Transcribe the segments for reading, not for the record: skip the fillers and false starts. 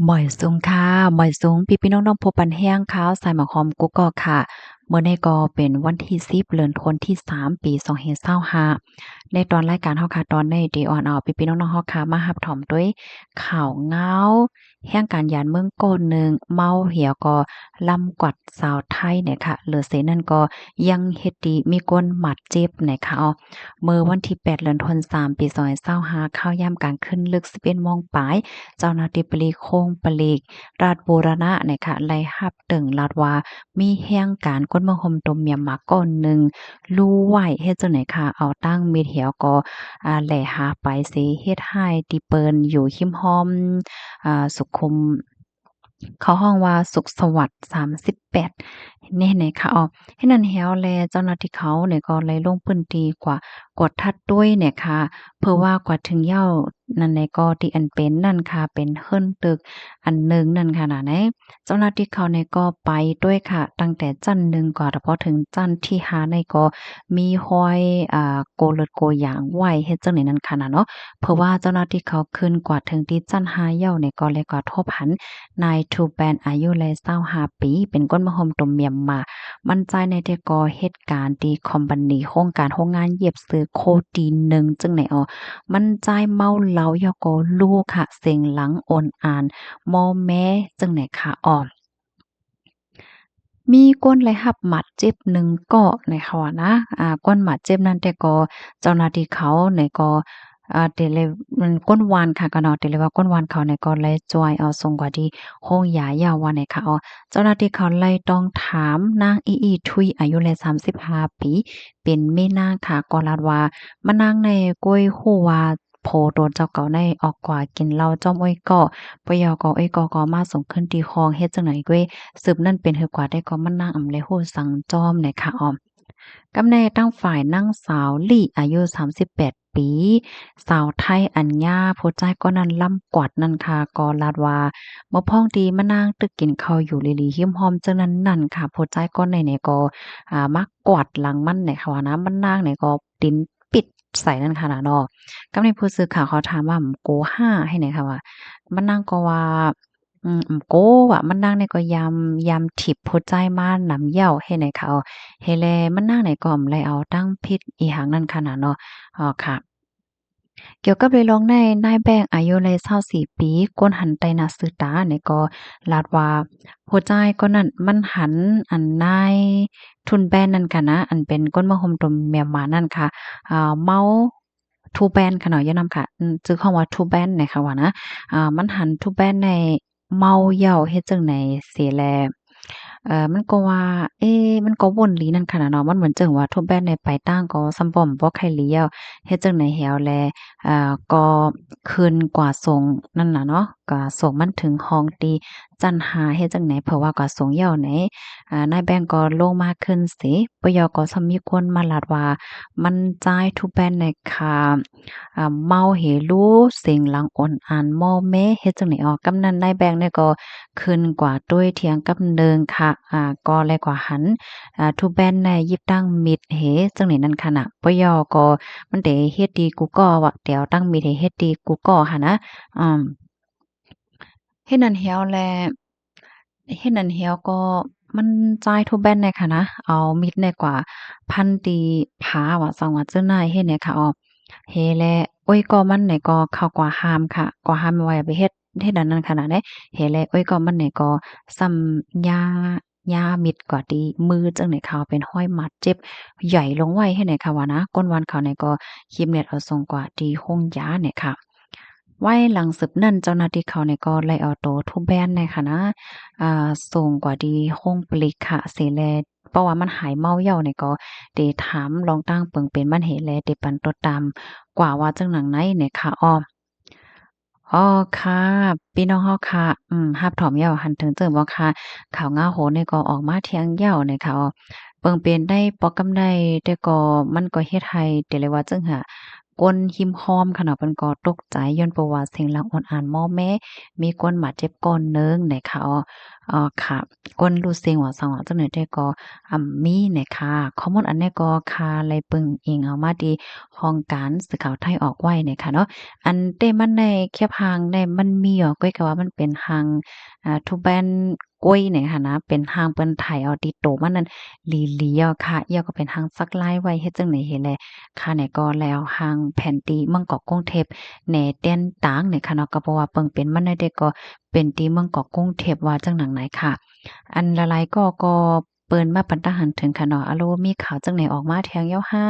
หมอยสูงค่ะหมอยสูงพี่ๆน้องๆพบปันแห้งข้าวใส่หมกหอมกุ๊กกอกค่ะเมื่อในก็เป็นวันที่10เดือนธันวาคมที่3ปี2565ในตอนรายการเฮาค่ะตอนใน Day on เอาพี่ๆน้องๆเฮาค่ะมารับถอมด้วยข่าวเหงาแห่งการยานเมืองโกนหนึ่งเมาเหี่ยวก็ลำกวัดสาวไทยเนี่ยค่ะเหลือเสนั่นก็ยังเฮ็ดดีมีคนหมัดเจ็บนะคะเมื่อวันที่8เดือนธันวาคมปี2025ข้าวยามกลางคืนลึก11โมงปลาย เจ้าหน้าที่ปลีโคงปลีกราชบูรณะเนี่ยค่ะไล่หับตึงลาดว่ามีแห่งการก้นมะหมตมเมียมมาก้อนหนึ่งรู้ไหวเฮ็ดจังไหนค่ะเอาตั้งมีเหียวก็แหล่หาไปสิเฮ็ดให้ติเปินอยู่หิมห้อมสุขุมเขาห้องว่าสุขสวัสดิ์38เนี่ยไหนค่ะอ๋อให้นั่นแฮวแลเจ้าหน้าที่เขาเนี่ยก็เลยลงพื้นที่กดทัดด้วยเนี่ยค่ะ เพื่อว่ากว่าถึงเหย้านั่นในก็ที่อันเป็นนั่นค่ะเป็นเฮิรนตึกอันหนึ่งนั่นค่ะน่ะนะเจ้าหน้าที่เขาเนี่ยก็ไปด้วยค่ะตั้งแต่จันทร์หนึ่งก่อนพอถึงจันทร์ที่5ในก็มีห้อยโกเลิดโกหยางไหว้เฮ็ดจังได๋นั้นค่ะน่ะเนาะเพราะว่าเจ้าหน้าที่เขาขึ้นกว่าถึงที่จันทร์5เหย้าเนี่ยก็เลยก็ทบหันนายทูแปนอายุแล25ปีเป็นคนมาห่มตุ่มเมียมมามั่นใจในที่ก่อเหตุการณ์ที่คอมพานีโครงการโรงงานเย็บซื้อโคตีนหนึ่งจึงไหนมันใจเมาเหล้ายาก็ลูกค่ะเสียงหลังโอนอ่านมอแม้จังไหนค่ะมีก้นไหลหับหมัดเจ็บหนึ่งเกาะในเขาอะนะก้นหมัดเจ็บนั่นแต่ก็เจ้าหน้าที่เขาในก็เตเลยมันก้นวานค่ะก็เนาะเตเลยว่าก้นวานเขาในก็เลยจอยเอาส่งกว่าที่โรงยายาว่าในค่ะเจ้าหน้าที่เขาไล่ต้องถามนางอีทุยอายุแล35ปีเป็นแม่นางค่ะก็ลาดว่ามานั่งในก้วยฮู้ว่าโพโดนเจ้าเก่าในออกกว่ากินเหล้าจ้อมอ้อยเกาะปยอก็อ้อยเกาะก็มาส่งขึ้นที่คองเฮ็ดจังไหนก้วย สืบนั่นเป็นหือกว่าได้ก็มันนางอำไลโหสังจอมในค่ะกำแน่ตั้งฝ่ายนางสาวลี่อายุ38ปีสาวไทยอัญญาผู้ใจก็นั้นล่ำกวาดนั่นค่ะก็ลาดว่าเมื่อพ้องดีมานางตึกกินข้าวอยู่ลีๆหิมหอมจังนั้นนั่นค่ะผู้ใจก็ไหนๆก็มักกวาดหลังมันเนี่ยค่ะว่านะมันนางเนี่ยก็ติ้นปิดใส่นั่นค่ะน่ะเนาะกำในผู้สื่อข่าวเขาถามว่าโกห้าให้ไหนค่ะว่ามันนางก็ว่า โก้อะมันนั่งในก็ยำถิบโพดใจมาหนำเหย้าให้ไหนเขาเฮแลมันนั่งในก็อำไลเอาตั้งพิษอีหังนั่นขนาดเนาะค่ะเกี่ยวกับเรื่องรองในนายแบงค์อายุเลย24ปีก้นหันไตนาซื้อตาเนี่ยก็ลาดว่าหัวใจก็นั่นมันหันอันนายทุนแบนนั่นค่ะนะอันเป็นก้นมะหมตมเมียนมานั่นค่ะเมาทูแบนค่ะเนาะอย่านำค่ะชื่อคำว่าทูแบนเนี่ยค่ะว่านะมันหันทูแบนในเมาเหย้าเฮ็ดจั่งใดเสิแลมันก็ว่าเอ๊มันก็วนลีนั่นค่ะน่ะเนาะมันเหมือนจั่งว่าทูแบนในไปตั้งก็ซำป้อมบ่ไข่เลี้ยวเฮ็ดจั่งใดแหวแลก็คืนกว่าส่งนั่นน่ะเนาะก็ส่งมันถึงห้องที่จั้นหาเฮ็ดจั่งใดเพราะว่าก็ส่งเหย้าไหนนายแบงก์ก็ลงมาขึ้นสิปยก็ซำมีคนมาลาดว่ามันจ่ายทุแบนในค่ะเมาเหรู้เสียงหลังอ่อนอ่านมอแม้เฮ็ดจั่งใดกำนันนายแบงก์เนี่ยก็ขึ้นกว่าด้วยเถียงกับเนิงค่ะก็แลกว่าหันทุแบนในยิบตั้งมิดเหจั่งใดนั่นค่ะน่ะปยก็มันได้เฮ็ดดีกูก็ว่าเดี๋ยวตั้งมิดให้เฮ็ดดีกูก็หันนะอืม เฮ็ดนั่นแฮ้วแลเฮ็ดนั่นแฮ้วก็มันจ่ายทุกแบนเลยค่ะนะเอามิดเนี่ยกว่าพันตีผาว่าจังว่าเจ้านายเฮ็ดเนี่ยค่ะเฮแลโอ๊ยก็มันเนี่ยก็เข้ากว่าห้ามค่ะกว่าห้ามไว้ไปเฮ็ดอันนั้นขนาดใดเฮแลโอ๊ยก็มันเนี่ยก็ส่ำยามิดกว่าตีมือจังได๋ค่ะเป็นห้อยมัดเจ็บใหญ่ลงไว้ให้ไหนค่ะว่านะก้นวันเขาเนี่ยก็คีบเน็ตเอาส่งกว่าที่โรงยาเนี่ยค่ะ ไว้หลังสืบนั่นเจ้าหน้าที่เขาเนี่ยก็ไล่เอาตัวทุบแบนในค่ะนะส่งกว่าดีห้องปลีกค่ะเสแลเพราะว่ามันหายเมาเหย้าเนี่ยก็ได้ถามลองตั้งเปิงเป็นมันเหตุแลได้ปันตัวตามกว่าว่าจังหนังไหนเนี่ยค่ะค่ะพี่น้องเฮาค่ะรับถอมเหย้าหั้นถึงจั่งบ่ค่ะข่าวง่าโหเนี่ยก็ออกมาเที่ยงเหย้าเนี่ยค่ะเปิงเป็นได้ปอกำได้แต่ก็มันก็เฮ็ดให้แต่เลยว่าจั่งหาก้นหิมห้อมค่ะเนาะเพิ่นก็ตกใจย้อนเพราะว่าเสียงลังอ่อนอ่านม้อแม้มีคนบาดเจ็บก่อนหนึ่งเนี่ยค่ะ ค่ะก้นรูเสียงว่าสังว่าจังไหนได้ก็มีเนี่ยค่ะข้อมูลอันเนี้ยก็ค่ะเลยปึงอิงเอามาดีห้องการสื่อข่าวไทยออกไว้เนี่ยค่ะเนาะอันเต้มันในแคบหางในมันมีก้อยก็ว่ามันเป็นหางทูแบนกล้วยเนี่ยค่ะนะเป็นหางเปิ้นไถเอาติโตมันนั้นหลีๆค่ะเอี่ยวก็เป็นหางสักลายไว้เฮ็ดจังไหนเห็นแลค่ะเนี่ยก็แล้วหางแผ่นตีเมืองเกาะกรุงเทพแหน่เตียนตางเนี่ยค่ะเนาะก็เพราะว่าเปิงเป็นมันได้เด็กก็เป็นตีเมืองเกาะกรุงเทพว่าจังหนังไหนค่ะอันละลายก็เปิ้นมาปันตาหันถึงค่ะเนาะอะโลมีข่าวจังไหนออกมาแทงยาวห้า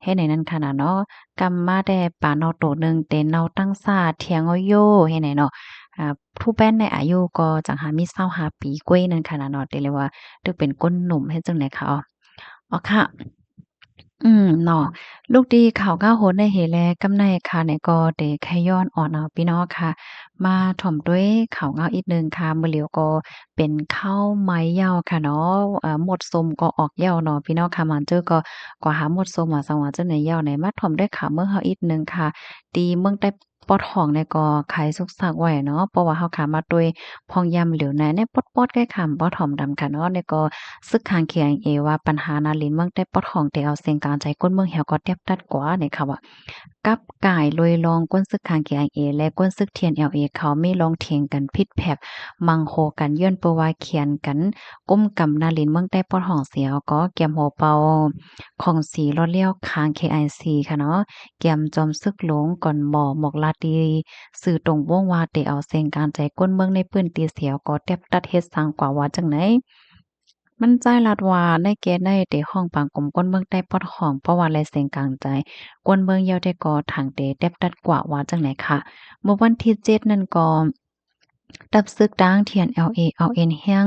เฮ็ดไหนนั้นค่ะน่ะเนาะกำมาแต่ปาเนาโตหนึ่งเตนเนาตั้งซ่าเทียงเอาโยเฮ็ดไหนเนาะผู้แป้นในอายุก็จังหามี25ปีกว่านั่นค่ะน่ะเนาะแต่เลยว่าตึกเป็นก้นหนุ่มเฮ็ดจังไหนคะอ๋อค่ะเนาะลูกดีข่าวก้าวโหนได้เห็นแลกำในค่ะเนี่ยก็ได้แค่ย้อนอ่อนเอาพี่น้องค่ะมาถ่อมด้วยข่าวเงาอีกหนึ่งค่ะมื้อเหลียวก็เป็นข้าวไม้ยาวค่ะเนาะหมดส้มก็ออกยาวเนาะพี่น้องค่ะมันเจอก็หาหมดส้มว่าสังว่าจังไหนยาวไหนมาถ่อมด้วยข่าวเมืองเฮาอีกหนึ่งค่ะตีเมืองใต้ปอดห้องเนี่ยก็ขายสุกซักไว้เนาะเพราะว่าเฮาขามาด้วยพองยำเหลียวในปอดๆใกล้คำปอถ่อมดำค่ะเนาะเนี่ยก็ซึกข้าง KIA ว่าปัญหานาลินเมืองใต้ปอดห้องแต่เอาเสียงกลางใจก้นเมืองแหวก็แทบตัดกว่าเนี่ยค่ะว่ากับก่ายลอยลองก้นซึกข้าง KIA และก้นซึก TNLA เขามีลองเถียงกันพิษแผกมังโหกันย้อนเปว่าเขียนกันก้มกำนาลินเมืองใต้ปอดห้องเสียก็แกมโหเปาของสีล้อเลี้ยวค้าง KIC ค่ะเนาะแกมจอมซึกหลงก่อนหมอหมอกลาดีสื่อตรงวงว่าเตเอาเสียงการใจก้นเมืองในปื้นตีเสียวก็แทบตัดเฮ็ดสร้างกว่าว่าจังไหน มันใจลัดว่าในเกตในเตห้องปางกลมก้นเมืองใต้ปอดห้องเพราะว่าแลเสียงกลางใจกวนเมืองเยาวได้ก่อถังเตแดบตัดกว่าว่าจังไหนค่ะเมื่อวันที่7นั่นก็ตับซึกดัง TNLA เอาเอ็นแห้ง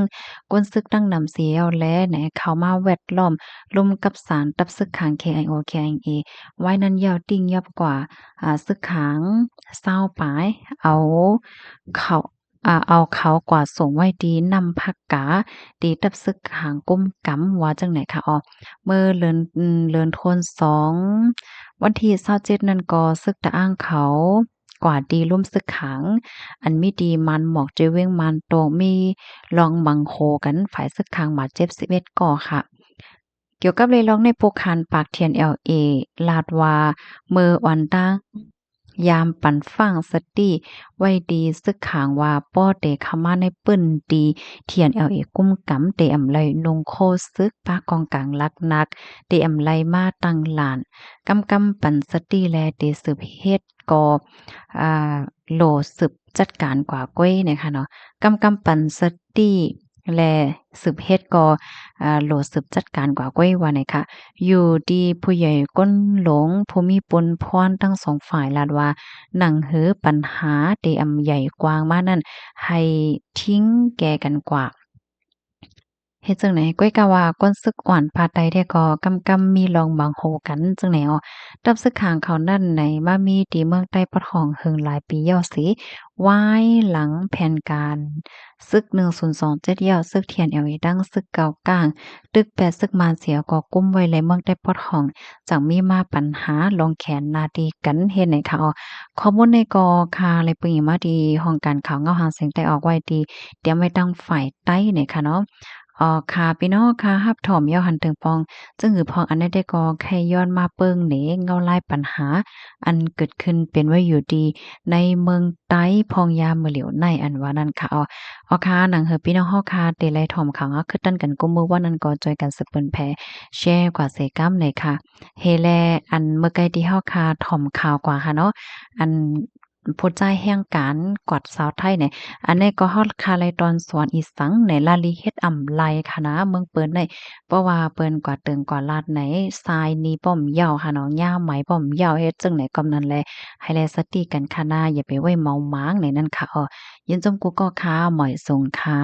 กวนซึกดังนำเสียวและไหนเข้ามาแวดล้อมรุมกับสารตับซึกขัง KIO KIA ไว้นั้นยาวติ่งยับกว่าซึกขัง20ปลายเอาเขาเอาเขากว่าส่งไว้ดีนำผักกาดีตับซึกหางก้มกำว่าจังไหนคะเมื่อเลินโทน2วันที่27นั่นก็ซึกตะอ้างเขากว่าดีร่วมซึกขังอันมีดีมันหมอกเจเว้งมันโตมีลองบังโคกันฝ่ายซึกขังบาดเจ็บ11ก่อค่ะ เกี่ยวกับเรยร้องในโปรคานปากเทียน LA ลาดว่าเมื่อวันตั้งยามปันฟังสติไว้ดีซึกขางว่าป้อเตเข้ามาในปื้นดีเทียน LA กุ้มกำเตอำไลนงโคซึกปากองกลางลักนักเตอำไลมาตั้งหลานกำปันสติแลเตสืบเฮ็ดก่ออ่าโหลสืบจัดการกว่าก้อยเนี่ยค่ะเนาะกำปันสติและสืบเฮ็ดก่อ โหลดสืบจัดการกว่าก้อยว่าไหนคะอยู่ดีผู้ใหญ่ก้นหลงผู้มีปนพรทั้งสองฝ่ายลาดว่าหนังเหือปัญหาเตอำใหญ่กว้างมานั่นให้ทิ้งแก่กันกว่าเฮ็ดจังไหนก้อยกะว่าก้นซึกอ่อนพาไตแท้ก็กำมีลองบางโหกันจังไหนตับซึกข้างเขานั่นไหนมามีตีเมืองใต้ปะทองหึงหลายปีแล้วสิวายหลังแผนการซึก1027แล้วซึกเทียน LA ดังซึกเก่ากลางตึก8ซึกมารเสียก็กุมไว้เลยเมืองใต้ปะทองจังมีมาปัญหาลงแขนนาดีกันเฮ็ดไหนคะข้อมูลในกอคาเลยปึงมาดีห้องการข่าวเงาหางเสียงใต้ออกไว้ดีเตรียมไว้ตั้งฝ่ายใต้เนี่ยค่ะเนาะ ค่ะพี่น้องค่ะรับถอมยอหันถึงปองจึงหือพองอันใดได้ก็แค่ย้อนมาเปิงเหนเงาลายปัญหาอันเกิดขึ้นเป็นไว้อยู่ดีในเมืองใต้พองยามมื้อเหลียวในอันว่านั้นค่ะค่ะหนังเฮอพี่น้องเฮาค่ะเตไลถ่อมขังคือตั้นกันกุมมือว่านั้นก็จอยกันสืบเปิ้นแผ่แชร์กว่าเสกำเลยค่ะเฮแลอันเมื่อไกลที่เฮาค่ะถ่อมข่าวกว่าค่ะเนาะอันผู้ใจแห่งการกวาดสาวไทยเนี่ย อันนี้ก็ฮอดคาไลตอนสวนอีสังในลาลีเฮ็ดอำไลค่ะนะเมืองเปิ้นได้เพราะว่าเปิ้นกว่าเติงกว่าลาดไหนทรายนี้ป้อมยาวค่ะเนาะย่ามไหมป้อมยาวเฮ็ดจังไหนก็นั้นแลให้แลสติกันค่ะนะอย่าไปไว้เมาม้างในนั้นค่ะยินจมกูก็ค่ะหมอยทรงค่ะ